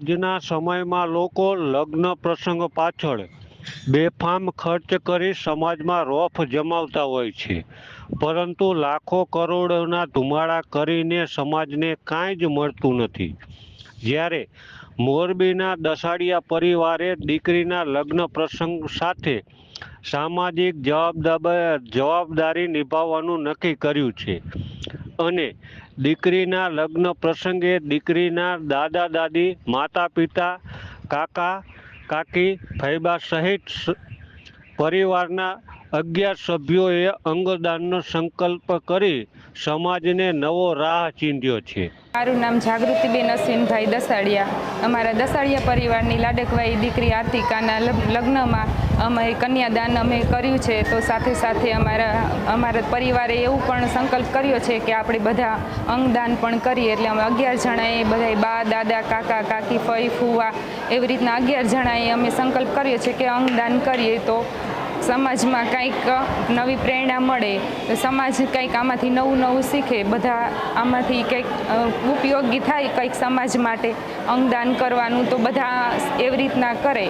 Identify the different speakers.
Speaker 1: આજના સમયમાં લોકો લગ્ન પ્રસંગ પાછળ બેફામ ખર્ચ કરી સમાજમાં રોફ જમાવતા હોય છે, પરંતુ લાખો કરોડોના ધુમાડા કરીને સમાજને કાંઈ જ મળતું નથી. જ્યારે મોરબીના દસાડિયા પરિવારે દીકરીના લગ્ન પ્રસંગ સાથે સામાજિક જવાબદારી નિભાવવાનું નક્કી કર્યું છે અને દીકરીના લગ્ન પ્રસંગે દીકરીના દાદા દાદી, માતા પિતા, કાકા કાકી, ફૈબા સહિત પરિવારના 11 સભ્યોએ અંગદાનનો સંકલ્પ કરી સમાજને નવો રાહ ચીંધ્યો છે.
Speaker 2: મારું નામ જાગૃતિબેન અશ્વિનભાઈ દસાડિયા. અમારા દસાડિયા પરિવારની લાડકવાઈ દીકરી આર્તિકાના લગ્નમાં અમે કન્યાદાન કર્યું છે. તો સાથે સાથે અમારા પરિવારે એવું પણ સંકલ્પ કર્યો છે કે આપણે બધા અંગદાન પણ કરીએ. એટલે અમે 11 જણાએ બધા બા, દાદા, કાકા, કાકી, ફઈ, ફૂવા એવી રીતના 11 જણાએ અમે સંકલ્પ કર્યો છે કે અંગદાન કરીએ તો સમાજમાં કંઈક નવી પ્રેરણા મળે, સમાજ કંઈક આમાંથી નવું શીખે, બધા આમાંથી કંઈક ઉપયોગી થાય કંઈક સમાજ માટે અંગદાન કરવાનું, તો બધા એવી રીતના કરે.